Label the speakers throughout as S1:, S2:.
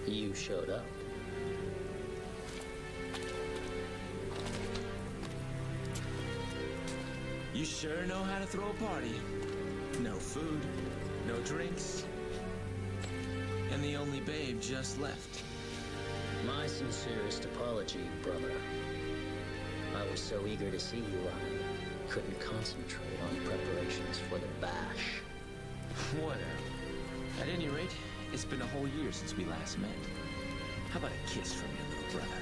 S1: You showed up.
S2: You sure know how to throw a party. No food, no drinks, and the only babe just left.
S1: My sincerest apology, brother. I was so eager to see you, I couldn't concentrate on preparations for the bash.
S2: Whatever. At any rate, it's been a whole year since we last met. How about a kiss from your little brother?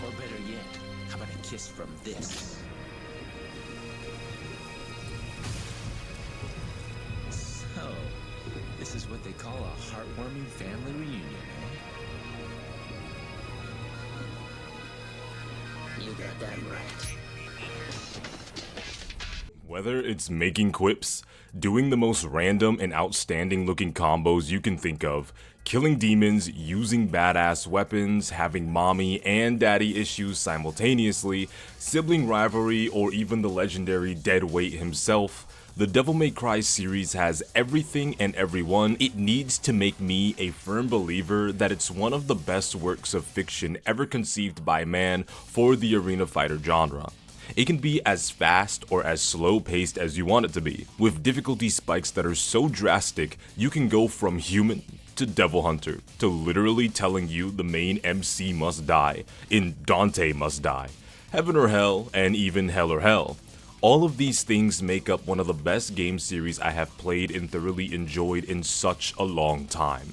S2: Or better yet, how about a kiss from this? So, this is what they call a heartwarming family reunion, eh?
S1: You got that right.
S3: Whether it's making quips, doing the most random and outstanding looking combos you can think of, killing demons, using badass weapons, having mommy and daddy issues simultaneously, sibling rivalry, or even the legendary Deadweight himself, the Devil May Cry series has everything and everyone it needs to make me a firm believer that it's one of the best works of fiction ever conceived by man for the arena fighter genre. It can be as fast or as slow paced as you want it to be, with difficulty spikes that are so drastic you can go from human to Devil Hunter to literally telling you the main MC must die, in Dante must die, heaven or hell, and even hell or hell. All of these things make up one of the best game series I have played and thoroughly enjoyed in such a long time.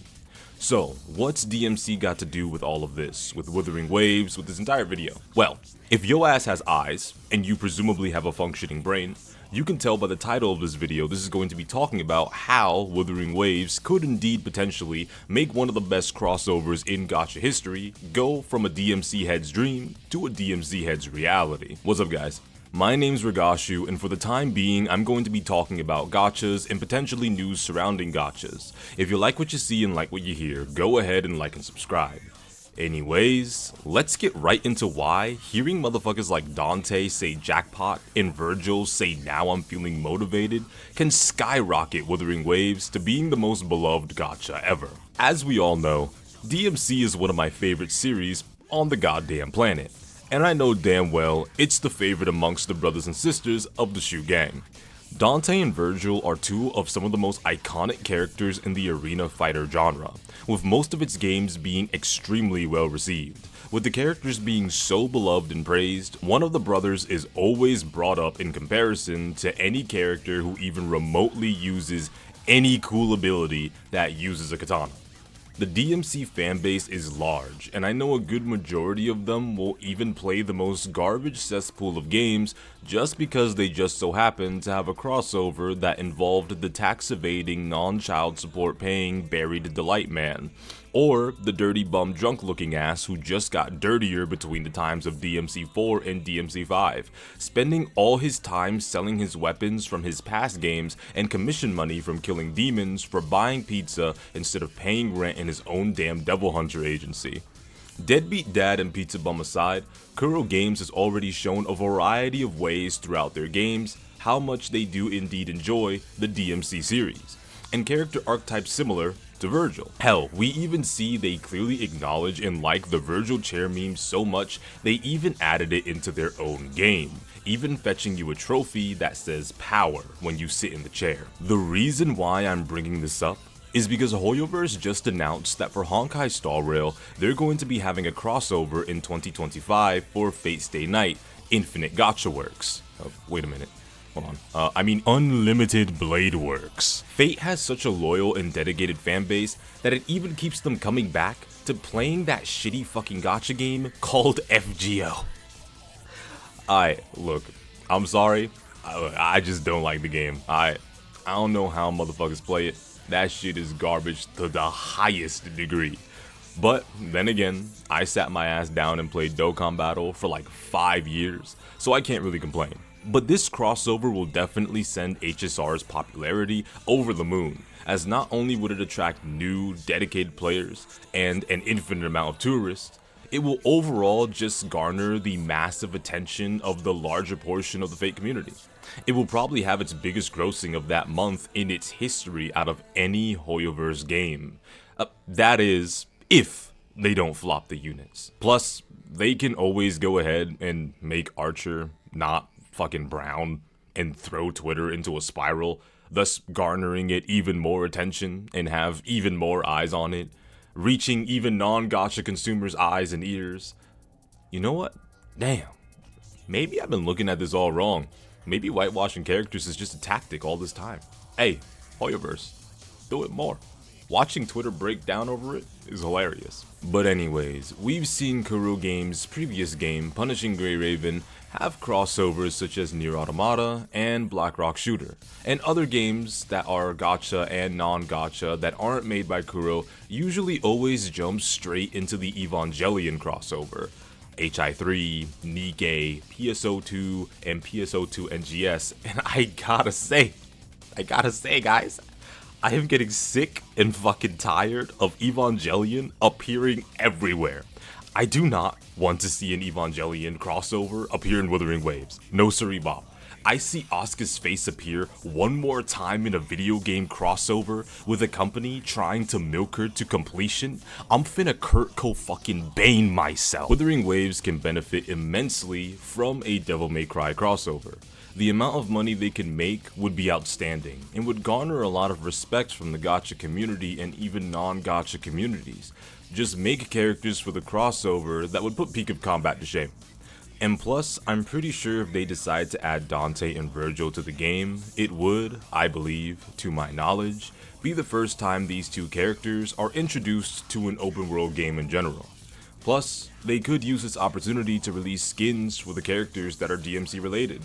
S3: So, what's DMC got to do with all of this, with Wuthering Waves, with this entire video? Well, if your ass has eyes, and you presumably have a functioning brain, you can tell by the title of this video this is going to be talking about how Wuthering Waves could indeed potentially make one of the best crossovers in gacha history go from a DMC head's dream to a DMC head's reality. What's up, guys? My name's Rigashu, and for the time being, I'm going to be talking about gachas and potentially news surrounding gachas. If you like what you see and like what you hear, go ahead and like and subscribe. Anyways, let's get right into why hearing motherfuckers like Dante say jackpot and Virgil say now I'm feeling motivated can skyrocket Wuthering Waves to being the most beloved gacha ever. As we all know, DMC is one of my favorite series on the goddamn planet. And I know damn well it's the favorite amongst the brothers and sisters of the Shoe Gang. Dante and Virgil are two of some of the most iconic characters in the arena fighter genre, with most of its games being extremely well received. With the characters being so beloved and praised, one of the brothers is always brought up in comparison to any character who even remotely uses any cool ability that uses a katana. The DMC fanbase is large, and I know a good majority of them will even play the most garbage cesspool of games just because they just so happen to have a crossover that involved the tax-evading, non-child support paying Buried Delight man, or the dirty bum drunk looking ass who just got dirtier between the times of DMC 4 and DMC 5, spending all his time selling his weapons from his past games and commission money from killing demons for buying pizza instead of paying rent in his own damn Devil Hunter agency. Deadbeat Dad and Pizza Bum aside, Kuro Games has already shown a variety of ways throughout their games how much they do indeed enjoy the DMC series, and character archetypes similar to Virgil. Hell, we even see they clearly acknowledge and like the Virgil chair meme so much they even added it into their own game, even fetching you a trophy that says power when you sit in the chair. The reason why I'm bringing this up is because Hoyoverse just announced that for Honkai Star Rail, they're going to be having a crossover in 2025 for Fate Stay Night, Infinite Gacha Works. Oh, wait a minute. Hold on. I mean Unlimited Blade Works. Fate has such a loyal and dedicated fanbase that it even keeps them coming back to playing that shitty fucking gacha game called FGO. Look, I'm sorry. I just don't like the game. I don't know how motherfuckers play it. That shit is garbage to the highest degree. But then again, I sat my ass down and played Dokkan Battle for like 5 years, so I can't really complain. But this crossover will definitely send HSR's popularity over the moon, as not only would it attract new, dedicated players and an infinite amount of tourists, it will overall just garner the massive attention of the larger portion of the Fate community. It will probably have its biggest grossing of that month in its history out of any Hoyoverse game. That is, if they don't flop the units. Plus, they can always go ahead and make Archer not fucking brown and throw Twitter into a spiral, thus garnering it even more attention and have even more eyes on it, reaching even non-gacha consumers' eyes and ears. You know what? Damn. Maybe I've been looking at this all wrong. Maybe whitewashing characters is just a tactic all this time. Hey, Hoyoverse, do it more. Watching Twitter break down over it is hilarious. But anyways, we've seen Kuro Games' previous game, Punishing Grey Raven, have crossovers such as Nier Automata and Black Rock Shooter, and other games that are gacha and non-gacha that aren't made by Kuro usually always jump straight into the Evangelion crossover. HI3, Nikkei, PSO2, and PSO2 NGS, and I gotta say guys, I am getting sick and fucking tired of Evangelion appearing everywhere. I do not want to see an Evangelion crossover appear in Wuthering Waves. No siree bop. I see Asuka's face appear one more time in a video game crossover with a company trying to milk her to completion. I'm finna Kurt fucking Bane myself. Wuthering Waves can benefit immensely from a Devil May Cry crossover. The amount of money they can make would be outstanding and would garner a lot of respect from the gacha community and even non-gacha communities. Just make characters for the crossover that would put Peak of Combat to shame. And plus, I'm pretty sure if they decide to add Dante and Virgil to the game, it would, I believe, to my knowledge, be the first time these two characters are introduced to an open world game in general. Plus, they could use this opportunity to release skins for the characters that are DMC related.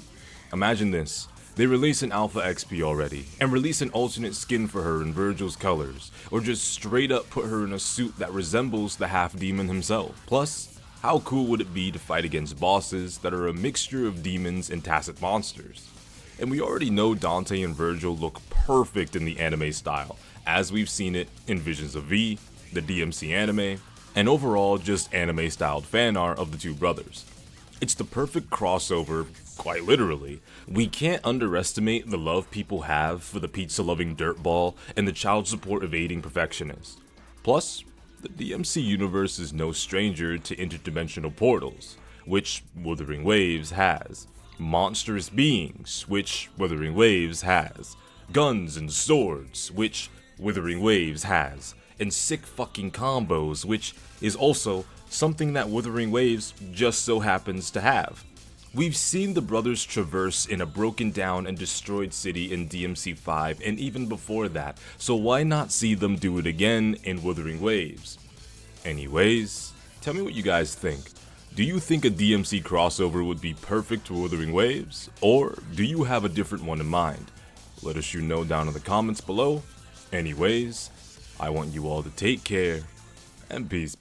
S3: Imagine this, they release an Alpha XP already, and release an alternate skin for her in Virgil's colors, or just straight up put her in a suit that resembles the half-demon himself. Plus, how cool would it be to fight against bosses that are a mixture of demons and tacit monsters? And we already know Dante and Virgil look perfect in the anime style, as we've seen it in Visions of V, the DMC anime, and overall just anime styled fan art of the two brothers. It's the perfect crossover, quite literally. We can't underestimate the love people have for the pizza-loving dirtball and the child support evading perfectionist. Plus, the DMC universe is no stranger to interdimensional portals, which Wuthering Waves has, monstrous beings, which Wuthering Waves has, guns and swords, which Wuthering Waves has, and sick fucking combos, which is also something that Wuthering Waves just so happens to have. We've seen the brothers traverse in a broken down and destroyed city in DMC 5 and even before that, so why not see them do it again in Wuthering Waves? Anyways, tell me what you guys think. Do you think a DMC crossover would be perfect for Wuthering Waves, or do you have a different one in mind? Let us know down in the comments below. Anyways, I want you all to take care, and peace.